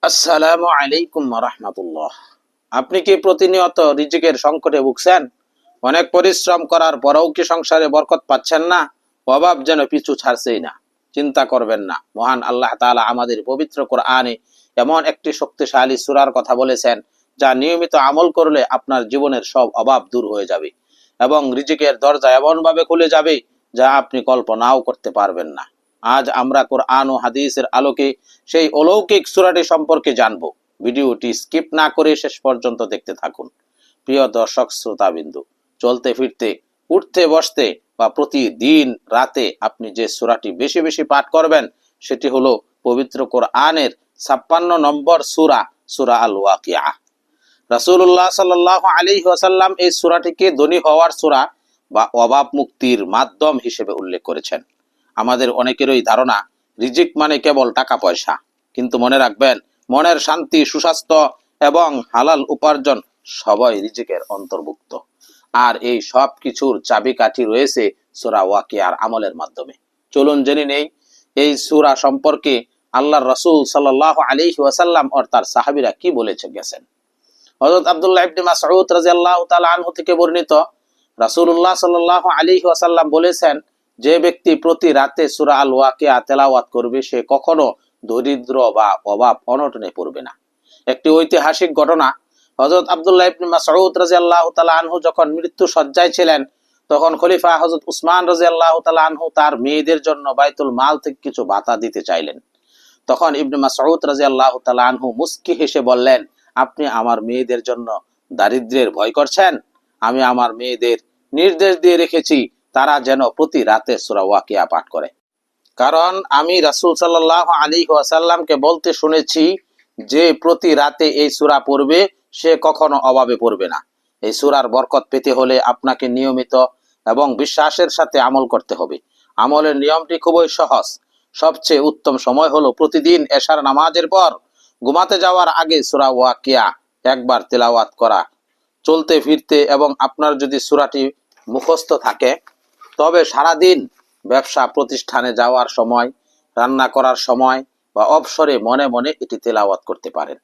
আসসালামু আলাইকুম রাহমাতুল্লাহ। আপনি কি প্রতিনিয়ত রিজিকের সংকটে ভুগছেন? অনেক পরিশ্রম করার পরেও কি সংসারে বরকত পাচ্ছেন না? অভাব যেন পিছু ছাড়ছেই না। চিন্তা করবেন না, মহান আল্লাহ তাআলা আমাদের পবিত্র কোরআনে এমন একটি শক্তিশালী সূরার কথা বলেছেন, যা নিয়মিত আমল করলে আপনার জীবনের সব অভাব দূর হয়ে যাবে এবং রিজিকের দরজা এমনভাবে খুলে যাবে যা আপনি কল্পনাও করতে পারবেন না। আজ আমরা কোরআন ও হাদিসের আলোকে সেই অলৌকিক সূরাটি সম্পর্কে জানব। ভিডিওটি স্কিপ না করে শেষ পর্যন্ত দেখতে থাকুন। প্রিয় দর্শক শ্রোতাবিন্দু, চলতে ফিরতে, উঠতে বসতে বা প্রতিদিন রাতে আপনি যে সূরাটি বেশি বেশি পাঠ করবেন সেটি হলো পবিত্র কোরআনের 56 নম্বর সূরা, সূরা আল ওয়াকিয়া। রাসূলুল্লাহ সাল্লাল্লাহু আলাইহি ওয়াসাল্লাম এই সূরাটিকে ধনী হওয়ার সূরা বা অভাব মুক্তির মাধ্যম হিসেবে উল্লেখ করেছেন। আমাদের অনেকেরই ধারণা রিজিক মানে কেবল টাকা পয়সা, কিন্তু মনে রাখবেন, মনের শান্তি, সুস্বাস্থ্য এবং হালাল উপার্জন সবই রিজিকের অন্তর্ভুক্ত। আর এই সব কিছুর চাবিকাঠি রয়েছে সূরা ওয়াকিয়ার আমলের মাধ্যমে। চলুন জেনে নেই এই সূরা সম্পর্কে আল্লাহর রাসূল সাল্লাল্লাহু আলাইহি ওয়াসাল্লাম ও তার সাহাবীরা কি বলেছে গেছেন। হযরত আব্দুল্লাহ ইবনে মাসউদ রাদিয়াল্লাহু তাআলা আনহু থেকে বর্ণিত, রাসূলুল্লাহ সাল্লাল্লাহু আলাইহি ওয়াসাল্লাম বলেছেন, যে ব্যক্তি প্রতি রাতে সূরা আল ওয়াকিয়া তেলাওয়াত করবে সে কখনো দরিদ্র বা অভাব অনটনে পড়বে না। একটি ঐতিহাসিক ঘটনা, হযরত আব্দুল্লাহ ইবনে মাসউদ রাদিয়াল্লাহু তাআলা আনহু যখন মৃত্যু শয্যায় ছিলেন, তখন খলিফা হযরত উসমান রাদিয়াল্লাহু তাআলা আনহু তার মেয়েদের জন্য বাইতুল মাল থেকে কিছু ভাতা দিতে চাইলেন। তখন ইবনে মাসউদ রাদিয়াল্লাহু তাআলা আনহু মুস্কি হেসে বললেন, আপনি আমার মেয়েদের জন্য দারিদ্র্যের ভয় করছেন? আমি আমার মেয়েদের নির্দেশ দিয়ে রেখেছি তারা যেন প্রতি রাতে সূরা ওয়াকিয়া পাঠ করে, কারণ আমি রাসূল সাল্লাল্লাহু আলাইহি ওয়াসাল্লামকে বলতে শুনেছি যে প্রতি রাতে এই সূরা পড়বে সে কখনো অভাবে পড়বে না। এই সূরার বরকত পেতে হলে আপনাকে নিয়মিত এবং বিশ্বাসের সাথে আমল করতে হবে। আমলের নিয়মটি খুবই সহজ। সবচেয়ে উত্তম সময় হলো প্রতিদিন এশার নামাজের পর ঘুমাতে যাওয়ার আগে সূরা ওয়াকিয়া একবার তেলাওয়াত করা। চলতে ফিরতে এবং আপনার যদি সূরাটি মুখস্থ থাকে, তবে সারাদিন ব্যবসা প্রতিষ্ঠানে যাওয়ার সময়, রান্না করার সময় বা অবসরে মনে মনে এটি তেলাওয়াত করতে পারেন।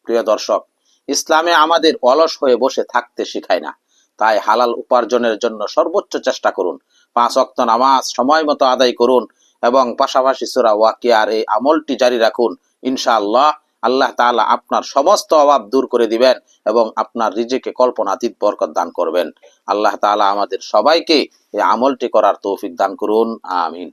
প্রিয় দর্শক, ইসলামে আমাদের অলস হয়ে বসে থাকতে শেখায় না। তাই হালাল উপার্জনের জন্য সর্বোচ্চ চেষ্টা করুন। 5 ওয়াক্ত নামাজ সময় মতো আদায় করুন এবং পাশাপাশি সূরা ওয়াকিয়ার এই আমলটি জারি রাখুন। ইনশাআল্লাহ আল্লাহ তাআলা আপনার সমস্ত অভাব দূর করে দিবেন এবং আপনার রিজিকে কল্পনাতীত বরকত দান করবেন। আল্লাহ তাআলা আমাদের সবাইকে এই আমলটি করার তৌফিক দান করুন। আমিন।